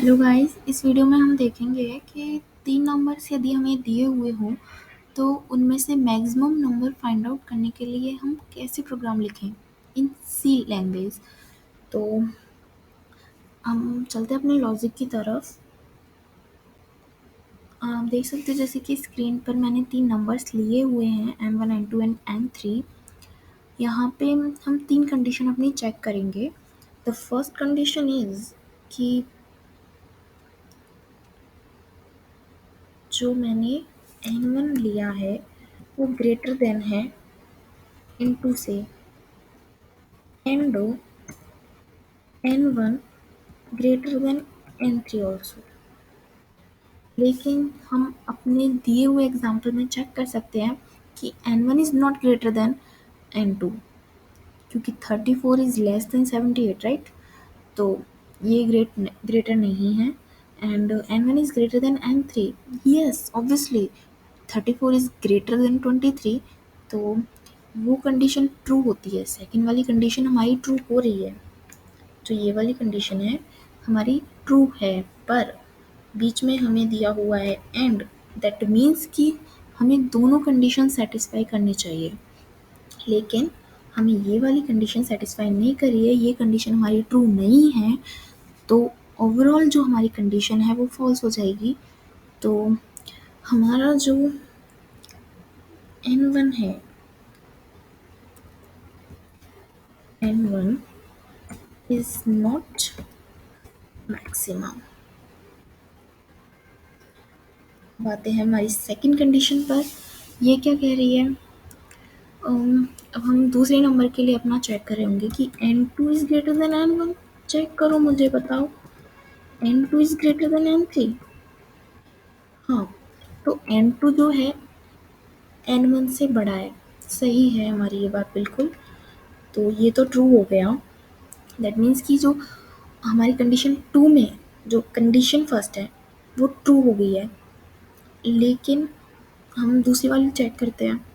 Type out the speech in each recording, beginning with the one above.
Hello guys, इस video में हम देखेंगे कि 3 नंबर्स यदि हमें दिए हुए हों तो उनमें से मैक्सिमम नंबर फाइंड आउट करने के लिए हम कैसे प्रोग्राम लिखें इन सी लैंग्वेज। तो हम चलते हैं अपने लॉजिक की तरफ। आप देख सकते हैं जैसे कि स्क्रीन पर मैंने 3 नंबर्स लिए हुए हैं n1 n2 एंड n3। यहाँ पे हम 3 कंडीशन अपनी चेक करेंगे। द फर्स्ट कंडीशन इज़ कि जो मैंने n1 लिया है वो ग्रेटर देन है n2 से, and n1 greater than n3 also. लेकिन हम अपने दिए हुए एग्जाम्पल में चेक कर सकते हैं कि n1 is not greater than n2, क्योंकि 34 इज़ लेस देन 78, राइट। तो ये ग्रेटर नहीं है। And n1 is greater than n3, yes obviously 34 is greater than 23। तो वो कंडीशन ट्रू होती है, सेकंड वाली कंडीशन हमारी ट्रू हो रही है। जो ये वाली कंडीशन है हमारी ट्रू है, पर बीच में हमें दिया हुआ है एंड, दैट मीन्स कि हमें दोनों कंडीशन सेटिस्फाई करनी चाहिए। लेकिन हमें ये वाली कंडीशन सेटिस्फाई नहीं करी है, ये कंडीशन हमारी ट्रू नहीं है, तो ओवरऑल जो हमारी कंडीशन है वो फॉल्स हो जाएगी। तो हमारा जो n1 है, n1 इज नॉट मैक्सिमम। अब आते हैं हमारी सेकंड कंडीशन पर। ये क्या कह रही है? अब हम दूसरे नंबर के लिए अपना चेक कर रहे होंगे कि n2 is greater than n1। Check करो, मुझे बताओ n2 is greater than n3। हाँ, तो n2 जो है n1 से बड़ा है। सही है हमारी ये बात बिल्कुल। तो ये तो ट्रू हो गया। दैट मीन्स कि जो हमारी कंडीशन 2 में जो कंडीशन फर्स्ट है वो ट्रू हो गई है। लेकिन हम दूसरी वाली चेक करते हैं,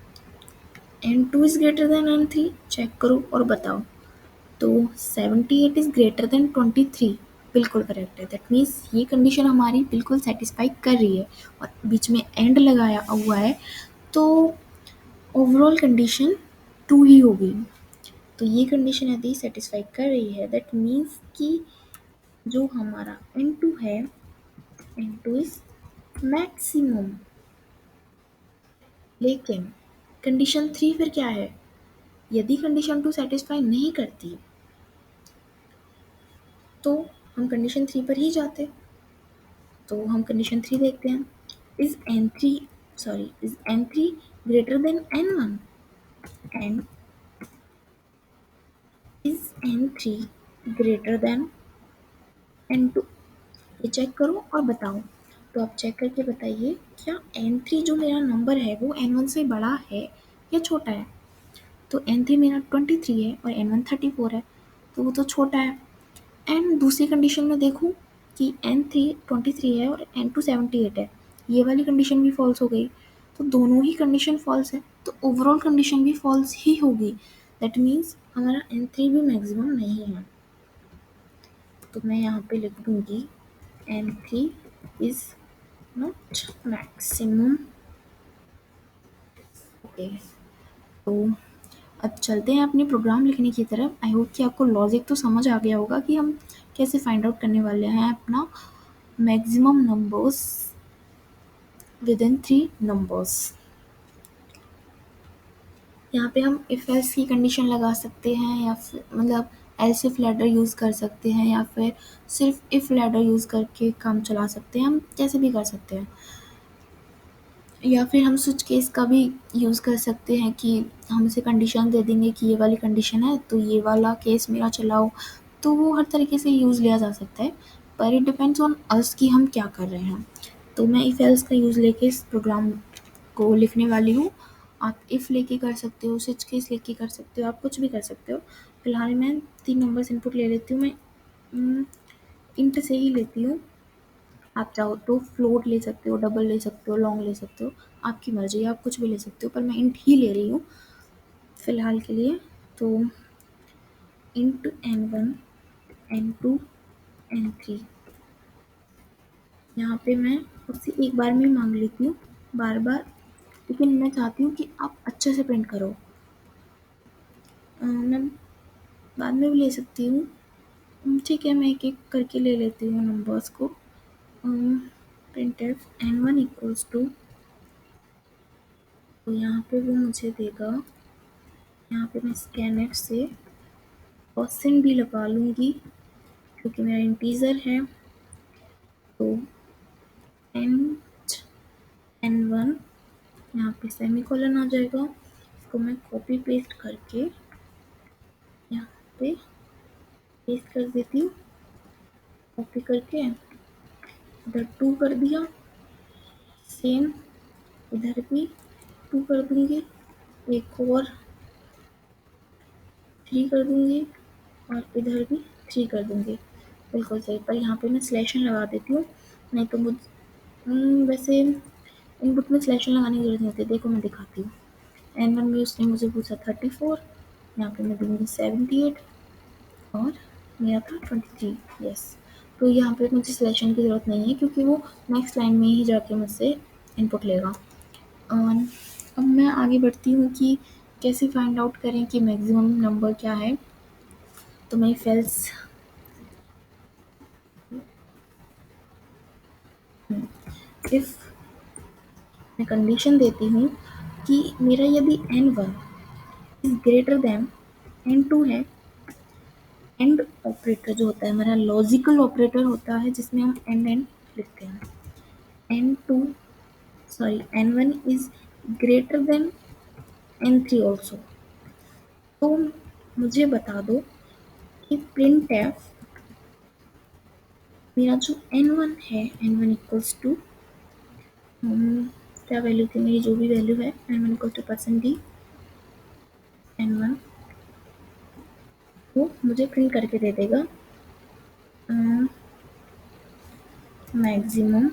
n2 is greater than n3। Check करो और बताओ। तो 78 इज ग्रेटर देन 23, बिल्कुल करेक्ट है। दैट मीन्स ये कंडीशन हमारी बिल्कुल सेटिस्फाई कर रही है और बीच में एंड लगाया हुआ है, तो ओवरऑल कंडीशन ट्रू ही होगी। तो ये कंडीशन यदि सेटिस्फाई कर रही है, दैट मीन्स कि जो हमारा n2 है, n2 इज मैक्सिमम। लेकिन कंडीशन 3 फिर क्या है? यदि कंडीशन 2 सेटिस्फाई नहीं करती तो हम कंडीशन 3 पर ही जाते। तो हम कंडीशन 3 देखते हैं। Is n3 greater than n1, and is n3 greater than n2। ये चेक करो और बताओ। तो आप चेक करके बताइए, क्या n3 जो मेरा नंबर है वो n1 से बड़ा है या छोटा है? तो n3 मेरा 23 है और n1 34 है, तो वो तो छोटा है। एंड दूसरी कंडीशन में देखूँ कि n3 23 है और n2 78 है, ये वाली कंडीशन भी फॉल्स हो गई। तो दोनों ही कंडीशन फॉल्स है, तो ओवरऑल कंडीशन भी फॉल्स ही होगी। दैट मीन्स हमारा n3 भी मैक्सिमम नहीं है। तो मैं यहाँ पे लिख दूँगी n3 is not maximum. Okay, तो अब चलते हैं अपने प्रोग्राम लिखने की तरफ। आई होप कि आपको लॉजिक तो समझ आ गया होगा कि हम कैसे फाइंड आउट करने वाले हैं अपना maximum numbers with in 3 numbers. यहाँ पे हम इफ एल्स की कंडीशन लगा सकते हैं, या फिर मतलब एल्स इफ लैडर यूज़ कर सकते हैं, या फिर सिर्फ इफ लैडर यूज़ करके काम चला सकते हैं। हम कैसे भी कर सकते हैं, या फिर हम स्विच केस का भी यूज़ कर सकते हैं कि हम इसे कंडीशन दे देंगे कि ये वाली कंडीशन है तो ये वाला केस मेरा चलाओ। तो वो हर तरीके से यूज़ लिया जा सकता है, पर इट डिपेंड्स ऑन अस कि हम क्या कर रहे हैं। तो मैं इफ एल्स का यूज़ लेके इस प्रोग्राम को लिखने वाली हूँ। आप इफ़ लेके कर सकते हो, स्विच केस लेके कर सकते हो, आप कुछ भी कर सकते हो। फिलहाल मैं 3 नंबर्स इनपुट ले लेती हूँ। मैं इंट से ही लेती हूँ। आप चाहो तो फ्लोट ले सकते हो, डबल ले सकते हो, लॉन्ग ले सकते हो, आपकी मर्ज़ी है, आप कुछ भी ले सकते हो, पर मैं इंट ही ले रही हूँ फ़िलहाल के लिए। तो इंट n1 n2 n3, यहाँ पे मैं उससे एक बार में मांग लेती हूँ बार बार, लेकिन मैं चाहती हूँ कि आप अच्छे से प्रिंट करो। मैं बाद में भी ले सकती हूँ। ठीक है, मैं एक एक करके ले लेती हूँ नंबर्स को। Print F n1 equals to, तो यहाँ पे वो मुझे देगा, यहाँ पे मैं स्कैन एफ से परसेंट भी लगा लूँगी क्योंकि मेरा इंटीजर है। तो n1 यहाँ पे सेमीकोलन आ जाएगा, इसको मैं कॉपी पेस्ट करके यहाँ पे पेस्ट कर देती हूँ। कॉपी करके इधर 2 कर दिया, सेम इधर भी 2 कर दूंगी, एक और 3 कर दूंगी और इधर भी 3 कर दूंगी। बिल्कुल सही, पर यहाँ पे मैं स्लैशन लगा देती हूँ, नहीं तो वैसे इनपुट में स्लैशन लगाने की जरूरत नहीं होती। देखो मैं दिखाती हूँ। n1 में उसने मुझे पूछा 34, यहाँ पे मैं दूंगी 78 और मेरा था 23। यस, तो यहाँ पे मुझे सिलेक्शन की ज़रूरत नहीं है क्योंकि वो नेक्स्ट लाइन में ही जाके मुझसे इनपुट लेगा। और अब मैं आगे बढ़ती हूँ कि कैसे फाइंड आउट करें कि मैक्सिमम नंबर क्या है। तो मैं फेल्स इफ मैं कंडीशन देती हूँ कि मेरा यदि n1 is greater than n2 है। एंड ऑपरेटर जो होता है हमारा लॉजिकल ऑपरेटर होता है जिसमें हम एंड लिखते हैं। n2 sorry n1 is greater than n3 also. तो मुझे बता दो कि प्रिंट एफ मेरा जो n1 है, n1 इक्वल्स टू क्या वैल्यू थी मेरी, जो भी वैल्यू है, n1 equal two percent D n1 वो मुझे प्रिंट करके दे देगा मैक्सिमम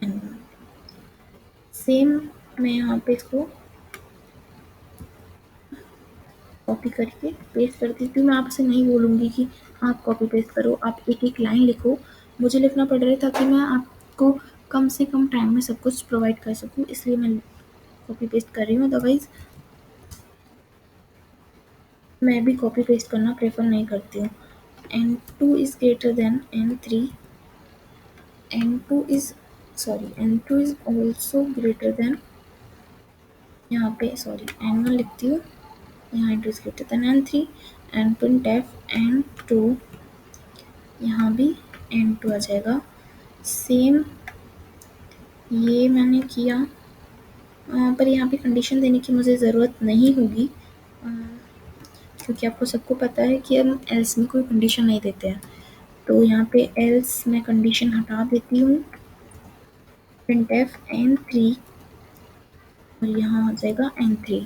n1। सेम मैं यहाँ पे इसको कॉपी करके पेस्ट कर देती हूँ। मैं आपसे नहीं बोलूँगी कि आप कॉपी पेस्ट करो, आप एक एक लाइन लिखो। मुझे लिखना पड़ रहा है ताकि मैं आपको कम से कम टाइम में सब कुछ प्रोवाइड कर सकूँ, इसलिए मैं कॉपी पेस्ट कर रही हूँ। अदरवाइज मैं भी कॉपी पेस्ट करना प्रेफर नहीं करती हूँ। n2 is greater than n3, n2 is n2 is also greater than, यहाँ पे सॉरी n1 लिखती हूँ, यहाँ n2 is greater than n3 and print F n2, यहाँ भी n2 आ जाएगा। सेम ये मैंने किया, पर यहाँ पे कंडीशन देने की मुझे ज़रूरत नहीं होगी क्योंकि आपको सबको पता है कि हम एल्स में कोई कंडीशन नहीं देते हैं। तो यहाँ पे एल्स मैं कंडीशन हटा देती हूँ, प्रिंट एफ n3 और यहाँ आ जाएगा n3।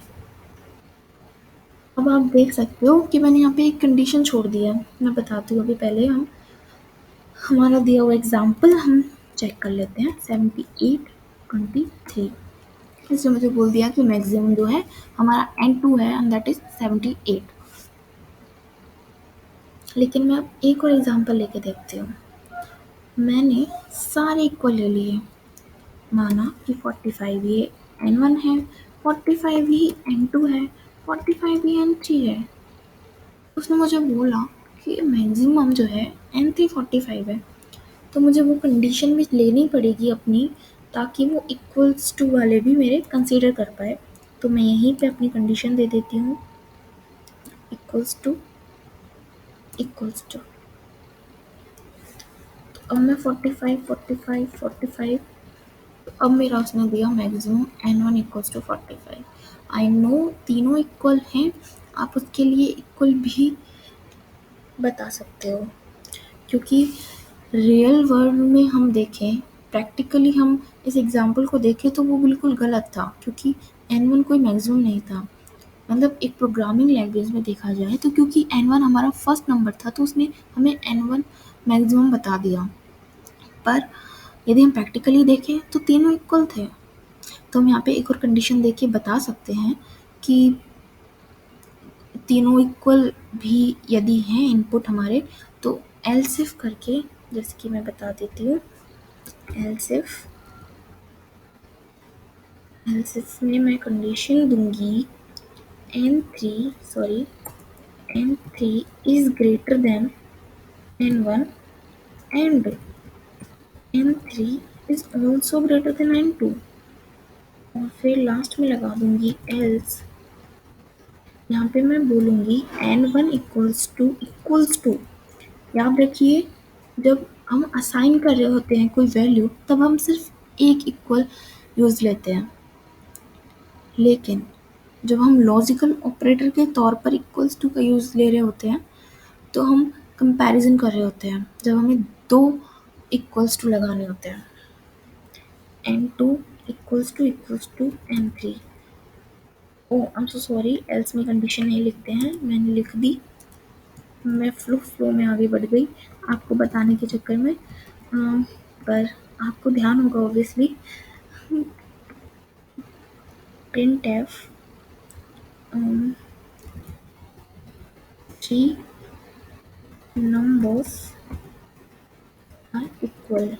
अब आप देख सकते हो कि मैंने यहाँ पे एक कंडीशन छोड़ दिया है। मैं बताती हूँ, अभी पहले हम हमारा दिया हुआ एग्जाम्पल हम चेक कर लेते हैं। 78 23 इसने मुझे बोल दिया कि मैक्सिमम जो है हमारा n2 है एंड दैट इज 78। लेकिन मैं अब एक और एग्जाम्पल लेके देखती हूँ। मैंने सारे इक्वल ले लिए, माना कि 45 ये n1 है, 45 ही n2 है, 45 ही n3 है। उसने मुझे बोला कि मैक्सिमम जो है n3 45 है, तो मुझे वो कंडीशन भी लेनी पड़ेगी अपनी, ताकि वो इक्वल्स टू वाले भी मेरे कंसीडर कर पाए। तो मैं यहीं पे अपनी कंडीशन दे देती हूँ, इक्वल्स टू तो अब मैं 45 45 45, तो अब मेरा उसने दिया maximum n1 equals to 45। I know तीनों इक्वल हैं, आप उसके लिए इक्वल भी बता सकते हो क्योंकि रियल वर्ल्ड में हम देखें, प्रैक्टिकली हम इस एग्जाम्पल को देखें तो वो बिल्कुल गलत था क्योंकि n1 कोई मैक्सिमम नहीं था। मतलब एक प्रोग्रामिंग लैंग्वेज में देखा जाए तो क्योंकि n1 हमारा फर्स्ट नंबर था तो उसने हमें n1 मैक्सिमम बता दिया, पर यदि हम प्रैक्टिकली देखें तो तीनों इक्वल थे। तो हम यहाँ पे एक और कंडीशन देके बता सकते हैं कि तीनों इक्वल भी यदि हैं इनपुट हमारे, तो एल्स इफ करके जैसे कि मैं बता देती हूँ, एल्स इफ में मैं कंडीशन दूंगी n3 is greater than n1 and n3 is also greater than n2, और फिर लास्ट में लगा दूंगी एल्स। यहाँ पे मैं बोलूंगी n1 इक्वल्स टू, याद रखिए, जब हम असाइन कर रहे होते हैं कोई वैल्यू तब हम सिर्फ एक इक्वल यूज लेते हैं, लेकिन जब हम लॉजिकल ऑपरेटर के तौर पर इक्वल्स टू का यूज ले रहे होते हैं तो हम कंपैरिजन कर रहे होते हैं, जब हमें दो इक्वल्स टू लगाने होते हैं। n2 equals to n3। Oh I am so sorry, else में कंडीशन नहीं लिखते हैं, मैंने लिख दी, मैं फ्लो में आगे बढ़ गई आपको बताने के चक्कर में। पर आपको ध्यान होगा obviously, print F three numbers are equal.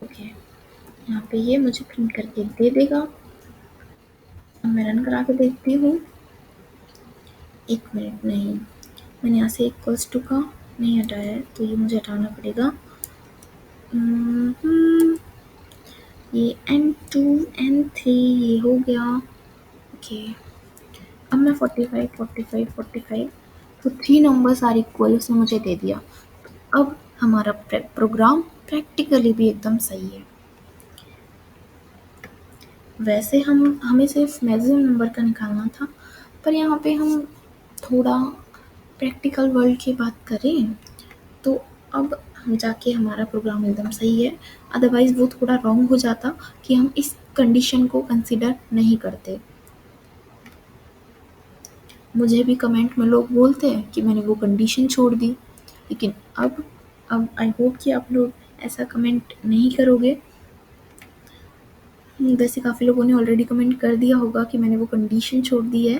Okay, यहाँ पे ये मुझे प्रिंट करके दे देगा। अब मैं रन करा के देखती हूँ। एक मिनट, नहीं, मैंने यहाँ से इक्वल्स टू का नहीं हटाया है तो ये मुझे हटाना पड़ेगा। ये n2 n3 ये हो गया। ओके, अब मैं 45 45 45 तो 3 नंबर्स आर इक्वल उसने मुझे दे दिया। अब हमारा प्रोग्राम प्रैक्टिकली भी एकदम सही है। वैसे हमें सिर्फ मैक्सिमम नंबर का निकालना था, पर यहाँ पे हम थोड़ा प्रैक्टिकल वर्ल्ड की बात करें तो अब हम जाके हमारा प्रोग्राम एकदम सही है। अदरवाइज वो थोड़ा रॉन्ग हो जाता कि हम इस कंडीशन को कंसिडर नहीं करते। मुझे भी कमेंट में लोग बोलते हैं कि मैंने वो कंडीशन छोड़ दी, लेकिन अब आई होप कि आप लोग ऐसा कमेंट नहीं करोगे। वैसे काफ़ी लोगों ने ऑलरेडी कमेंट कर दिया होगा कि मैंने वो कंडीशन छोड़ दी है,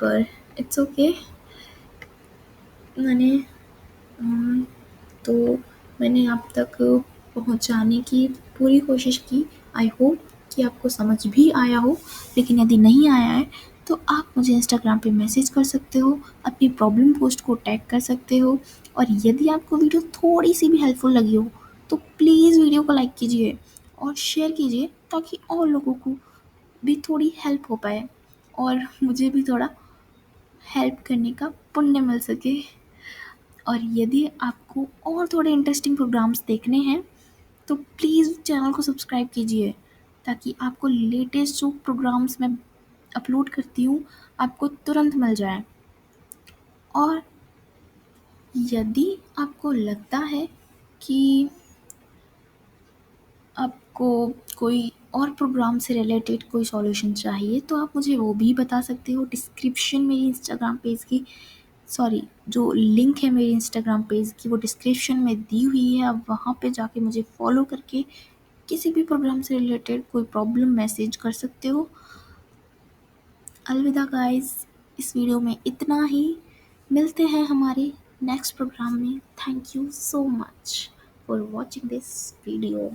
पर इट्स ओके। मैंने तो मैंने आप तक पहुंचाने की पूरी कोशिश की। आई होप कि आपको समझ भी आया हो, लेकिन यदि नहीं आया है तो आप मुझे इंस्टाग्राम पे मैसेज कर सकते हो, अपनी प्रॉब्लम पोस्ट को टैग कर सकते हो, और यदि आपको वीडियो थोड़ी सी भी हेल्पफुल लगी हो तो प्लीज़ वीडियो को लाइक कीजिए और शेयर कीजिए, ताकि और लोगों को भी थोड़ी हेल्प हो पाए और मुझे भी थोड़ा हेल्प करने का पुण्य मिल सके। और यदि आपको और थोड़े इंटरेस्टिंग प्रोग्राम्स देखने हैं तो प्लीज़ चैनल को सब्सक्राइब कीजिए, ताकि आपको लेटेस्ट जो प्रोग्राम्स मैं अपलोड करती हूँ आपको तुरंत मिल जाए। और यदि आपको लगता है कि आपको कोई और प्रोग्राम से रिलेटेड कोई सॉल्यूशन चाहिए तो आप मुझे वो भी बता सकते हो। डिस्क्रिप्शन मेरी इंस्टाग्राम पेज की, सॉरी, जो लिंक है मेरी इंस्टाग्राम पेज की वो डिस्क्रिप्शन में दी हुई है। आप वहाँ पे जाके मुझे फॉलो करके किसी भी प्रोग्राम से रिलेटेड कोई प्रॉब्लम मैसेज कर सकते हो। अलविदा गाइस, इस वीडियो में इतना ही। मिलते हैं हमारे नेक्स्ट प्रोग्राम में। Thank you so much for watching this video.